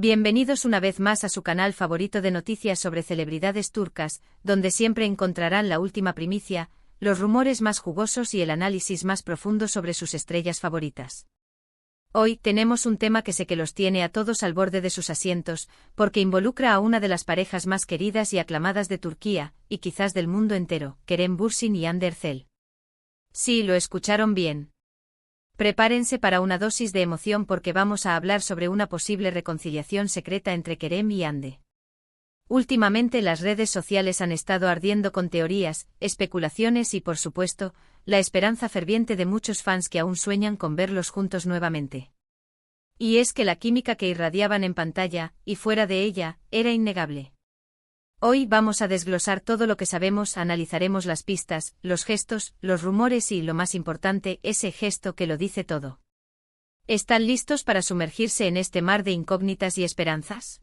Bienvenidos una vez más a su canal favorito de noticias sobre celebridades turcas, donde siempre encontrarán la última primicia, los rumores más jugosos y el análisis más profundo sobre sus estrellas favoritas. Hoy tenemos un tema que sé que los tiene a todos al borde de sus asientos, porque involucra a una de las parejas más queridas y aclamadas de Turquía, y quizás del mundo entero, Kerem Bürsin y Hande Erçel. Sí, lo escucharon bien. Prepárense para una dosis de emoción porque vamos a hablar sobre una posible reconciliación secreta entre Kerem y Hande. Últimamente las redes sociales han estado ardiendo con teorías, especulaciones y, por supuesto, la esperanza ferviente de muchos fans que aún sueñan con verlos juntos nuevamente. Y es que la química que irradiaban en pantalla, y fuera de ella, era innegable. Hoy vamos a desglosar todo lo que sabemos, analizaremos las pistas, los gestos, los rumores y, lo más importante, ese gesto que lo dice todo. ¿Están listos para sumergirse en este mar de incógnitas y esperanzas?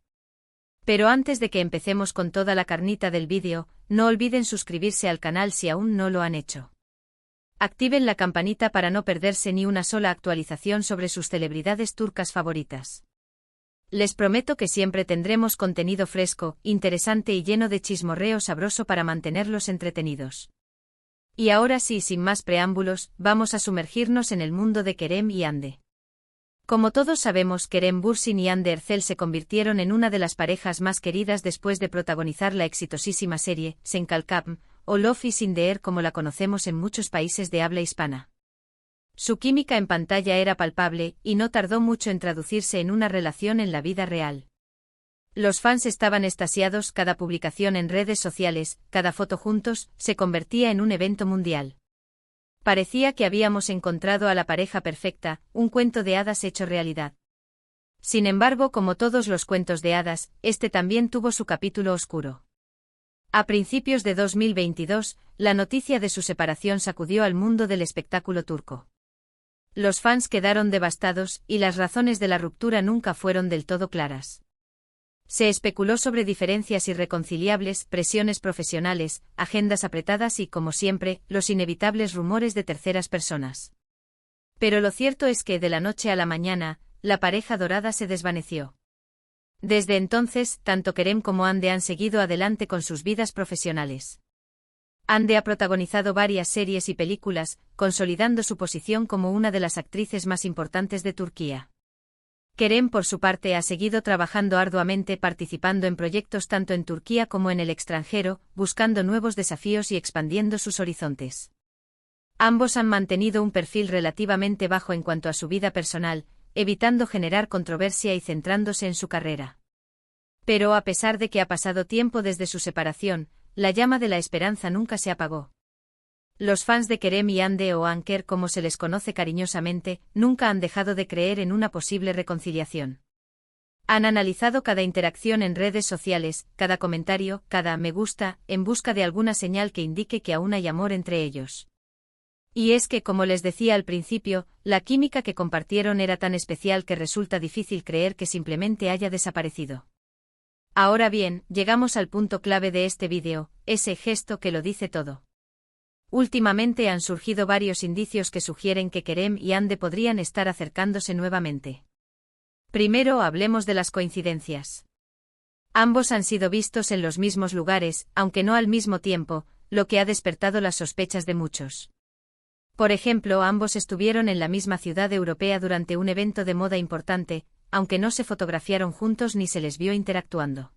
Pero antes de que empecemos con toda la carnita del vídeo, no olviden suscribirse al canal si aún no lo han hecho. Activen la campanita para no perderse ni una sola actualización sobre sus celebridades turcas favoritas. Les prometo que siempre tendremos contenido fresco, interesante y lleno de chismorreo sabroso para mantenerlos entretenidos. Y ahora sí, sin más preámbulos, vamos a sumergirnos en el mundo de Kerem y Hande. Como todos sabemos, Kerem Bürsin y Hande Erçel se convirtieron en una de las parejas más queridas después de protagonizar la exitosísima serie Sen Kalkam, o Love is in the Air como la conocemos en muchos países de habla hispana. Su química en pantalla era palpable, y no tardó mucho en traducirse en una relación en la vida real. Los fans estaban extasiados, cada publicación en redes sociales, cada foto juntos, se convertía en un evento mundial. Parecía que habíamos encontrado a la pareja perfecta, un cuento de hadas hecho realidad. Sin embargo, como todos los cuentos de hadas, este también tuvo su capítulo oscuro. A principios de 2022, la noticia de su separación sacudió al mundo del espectáculo turco. Los fans quedaron devastados, y las razones de la ruptura nunca fueron del todo claras. Se especuló sobre diferencias irreconciliables, presiones profesionales, agendas apretadas y, como siempre, los inevitables rumores de terceras personas. Pero lo cierto es que, de la noche a la mañana, la pareja dorada se desvaneció. Desde entonces, tanto Kerem como Hande han seguido adelante con sus vidas profesionales. Hande ha protagonizado varias series y películas, consolidando su posición como una de las actrices más importantes de Turquía. Kerem, por su parte, ha seguido trabajando arduamente, participando en proyectos tanto en Turquía como en el extranjero, buscando nuevos desafíos y expandiendo sus horizontes. Ambos han mantenido un perfil relativamente bajo en cuanto a su vida personal, evitando generar controversia y centrándose en su carrera. Pero a pesar de que ha pasado tiempo desde su separación, la llama de la esperanza nunca se apagó. Los fans de Kerem y Hande, o Anker como se les conoce cariñosamente, nunca han dejado de creer en una posible reconciliación. Han analizado cada interacción en redes sociales, cada comentario, cada me gusta, en busca de alguna señal que indique que aún hay amor entre ellos. Y es que, como les decía al principio, la química que compartieron era tan especial que resulta difícil creer que simplemente haya desaparecido. Ahora bien, llegamos al punto clave de este vídeo, ese gesto que lo dice todo. Últimamente han surgido varios indicios que sugieren que Kerem y Hande podrían estar acercándose nuevamente. Primero hablemos de las coincidencias. Ambos han sido vistos en los mismos lugares, aunque no al mismo tiempo, lo que ha despertado las sospechas de muchos. Por ejemplo, ambos estuvieron en la misma ciudad europea durante un evento de moda importante, aunque no se fotografiaron juntos ni se les vio interactuando.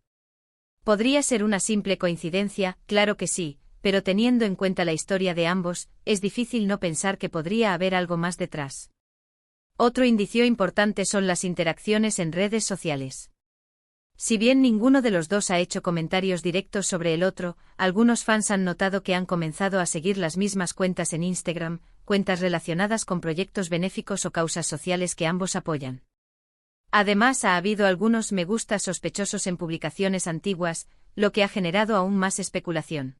¿Podría ser una simple coincidencia? Claro que sí, pero teniendo en cuenta la historia de ambos, es difícil no pensar que podría haber algo más detrás. Otro indicio importante son las interacciones en redes sociales. Si bien ninguno de los dos ha hecho comentarios directos sobre el otro, algunos fans han notado que han comenzado a seguir las mismas cuentas en Instagram, cuentas relacionadas con proyectos benéficos o causas sociales que ambos apoyan. Además, ha habido algunos me gusta sospechosos en publicaciones antiguas, lo que ha generado aún más especulación.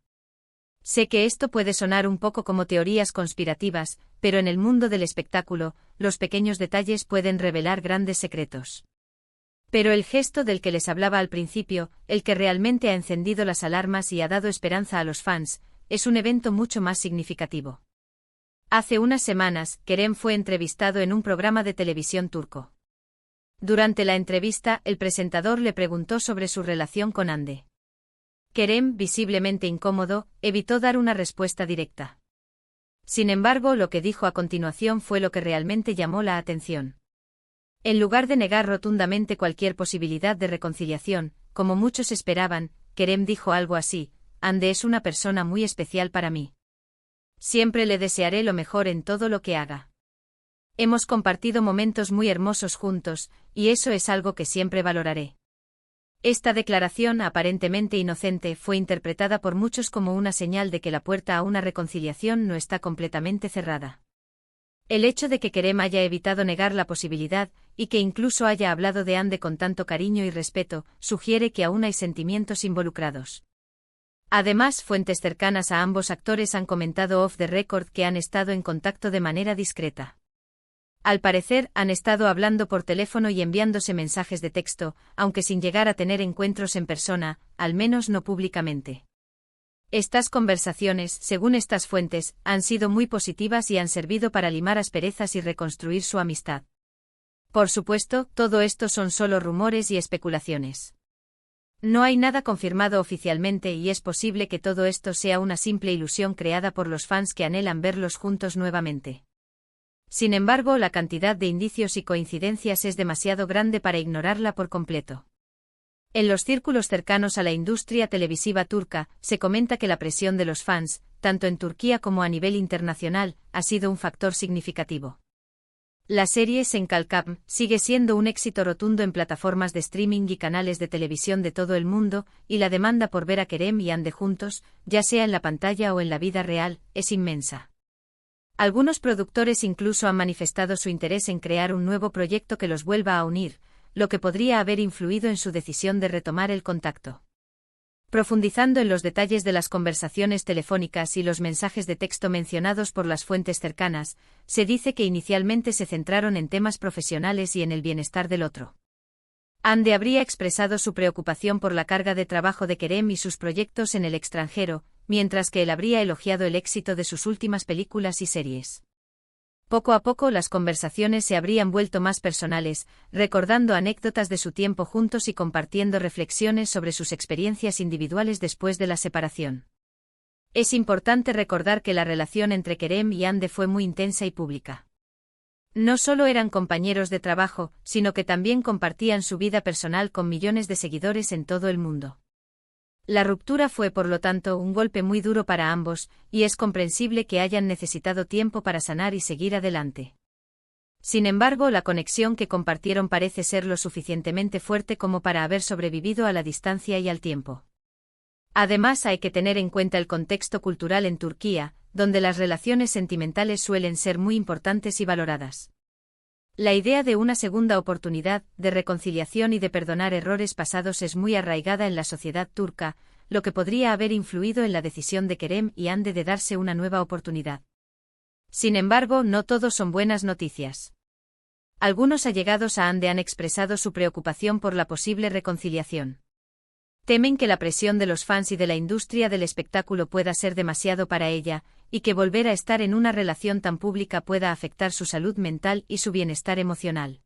Sé que esto puede sonar un poco como teorías conspirativas, pero en el mundo del espectáculo, los pequeños detalles pueden revelar grandes secretos. Pero el gesto del que les hablaba al principio, el que realmente ha encendido las alarmas y ha dado esperanza a los fans, es un evento mucho más significativo. Hace unas semanas, Kerem fue entrevistado en un programa de televisión turco. Durante la entrevista, el presentador le preguntó sobre su relación con Hande. Kerem, visiblemente incómodo, evitó dar una respuesta directa. Sin embargo, lo que dijo a continuación fue lo que realmente llamó la atención. En lugar de negar rotundamente cualquier posibilidad de reconciliación, como muchos esperaban, Kerem dijo algo así: Hande es una persona muy especial para mí. Siempre le desearé lo mejor en todo lo que haga. Hemos compartido momentos muy hermosos juntos, y eso es algo que siempre valoraré. Esta declaración, aparentemente inocente, fue interpretada por muchos como una señal de que la puerta a una reconciliación no está completamente cerrada. El hecho de que Kerem haya evitado negar la posibilidad, y que incluso haya hablado de Hande con tanto cariño y respeto, sugiere que aún hay sentimientos involucrados. Además, fuentes cercanas a ambos actores han comentado off the record que han estado en contacto de manera discreta. Al parecer, han estado hablando por teléfono y enviándose mensajes de texto, aunque sin llegar a tener encuentros en persona, al menos no públicamente. Estas conversaciones, según estas fuentes, han sido muy positivas y han servido para limar asperezas y reconstruir su amistad. Por supuesto, todo esto son solo rumores y especulaciones. No hay nada confirmado oficialmente y es posible que todo esto sea una simple ilusión creada por los fans que anhelan verlos juntos nuevamente. Sin embargo, la cantidad de indicios y coincidencias es demasiado grande para ignorarla por completo. En los círculos cercanos a la industria televisiva turca, se comenta que la presión de los fans, tanto en Turquía como a nivel internacional, ha sido un factor significativo. La serie Senkalkam sigue siendo un éxito rotundo en plataformas de streaming y canales de televisión de todo el mundo, y la demanda por ver a Kerem y Hande juntos, ya sea en la pantalla o en la vida real, es inmensa. Algunos productores incluso han manifestado su interés en crear un nuevo proyecto que los vuelva a unir, lo que podría haber influido en su decisión de retomar el contacto. Profundizando en los detalles de las conversaciones telefónicas y los mensajes de texto mencionados por las fuentes cercanas, se dice que inicialmente se centraron en temas profesionales y en el bienestar del otro. Hande habría expresado su preocupación por la carga de trabajo de Kerem y sus proyectos en el extranjero, mientras que él habría elogiado el éxito de sus últimas películas y series. Poco a poco las conversaciones se habrían vuelto más personales, recordando anécdotas de su tiempo juntos y compartiendo reflexiones sobre sus experiencias individuales después de la separación. Es importante recordar que la relación entre Kerem y Hande fue muy intensa y pública. No solo eran compañeros de trabajo, sino que también compartían su vida personal con millones de seguidores en todo el mundo. La ruptura fue por lo tanto un golpe muy duro para ambos, y es comprensible que hayan necesitado tiempo para sanar y seguir adelante. Sin embargo, la conexión que compartieron parece ser lo suficientemente fuerte como para haber sobrevivido a la distancia y al tiempo. Además, hay que tener en cuenta el contexto cultural en Turquía, donde las relaciones sentimentales suelen ser muy importantes y valoradas. La idea de una segunda oportunidad, de reconciliación y de perdonar errores pasados es muy arraigada en la sociedad turca, lo que podría haber influido en la decisión de Kerem y Hande de darse una nueva oportunidad. Sin embargo, no todos son buenas noticias. Algunos allegados a Hande han expresado su preocupación por la posible reconciliación. Temen que la presión de los fans y de la industria del espectáculo pueda ser demasiado para ella, y que volver a estar en una relación tan pública pueda afectar su salud mental y su bienestar emocional.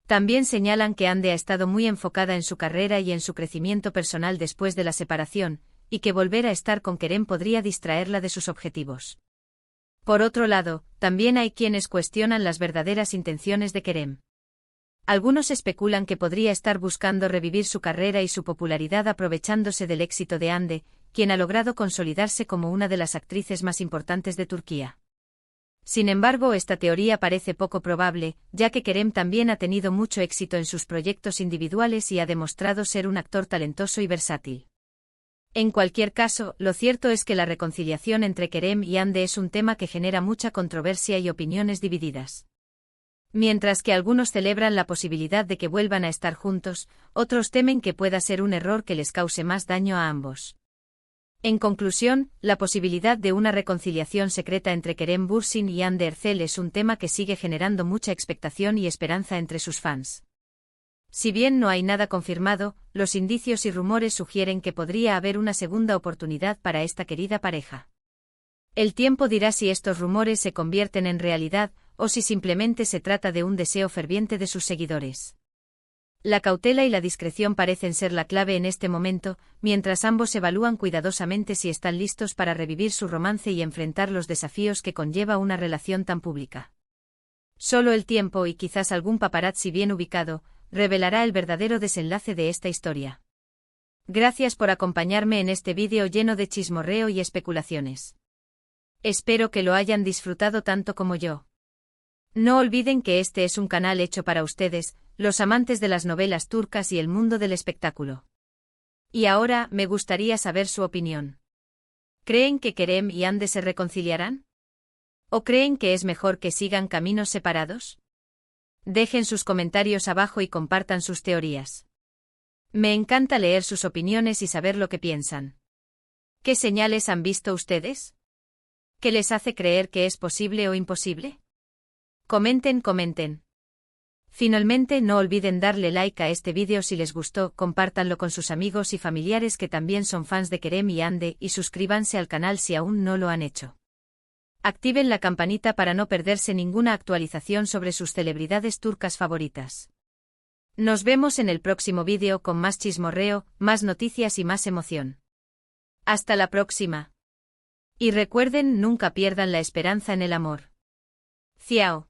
También señalan que Hande ha estado muy enfocada en su carrera y en su crecimiento personal después de la separación, y que volver a estar con Kerem podría distraerla de sus objetivos. Por otro lado, también hay quienes cuestionan las verdaderas intenciones de Kerem. Algunos especulan que podría estar buscando revivir su carrera y su popularidad aprovechándose del éxito de Hande, quien ha logrado consolidarse como una de las actrices más importantes de Turquía. Sin embargo, esta teoría parece poco probable, ya que Kerem también ha tenido mucho éxito en sus proyectos individuales y ha demostrado ser un actor talentoso y versátil. En cualquier caso, lo cierto es que la reconciliación entre Kerem y Hande es un tema que genera mucha controversia y opiniones divididas. Mientras que algunos celebran la posibilidad de que vuelvan a estar juntos, otros temen que pueda ser un error que les cause más daño a ambos. En conclusión, la posibilidad de una reconciliación secreta entre Kerem Bürsin y Hande Erçel es un tema que sigue generando mucha expectación y esperanza entre sus fans. Si bien no hay nada confirmado, los indicios y rumores sugieren que podría haber una segunda oportunidad para esta querida pareja. El tiempo dirá si estos rumores se convierten en realidad, o si simplemente se trata de un deseo ferviente de sus seguidores. La cautela y la discreción parecen ser la clave en este momento, mientras ambos evalúan cuidadosamente si están listos para revivir su romance y enfrentar los desafíos que conlleva una relación tan pública. Solo el tiempo y quizás algún paparazzi bien ubicado revelará el verdadero desenlace de esta historia. Gracias por acompañarme en este vídeo lleno de chismorreo y especulaciones. Espero que lo hayan disfrutado tanto como yo. No olviden que este es un canal hecho para ustedes, los amantes de las novelas turcas y el mundo del espectáculo. Y ahora me gustaría saber su opinión. ¿Creen que Kerem y Hande se reconciliarán? ¿O creen que es mejor que sigan caminos separados? Dejen sus comentarios abajo y compartan sus teorías. Me encanta leer sus opiniones y saber lo que piensan. ¿Qué señales han visto ustedes? ¿Qué les hace creer que es posible o imposible? Comenten. Finalmente, no olviden darle like a este vídeo si les gustó, compártanlo con sus amigos y familiares que también son fans de Kerem y Hande y suscríbanse al canal si aún no lo han hecho. Activen la campanita para no perderse ninguna actualización sobre sus celebridades turcas favoritas. Nos vemos en el próximo vídeo con más chismorreo, más noticias y más emoción. Hasta la próxima. Y recuerden, nunca pierdan la esperanza en el amor. Ciao.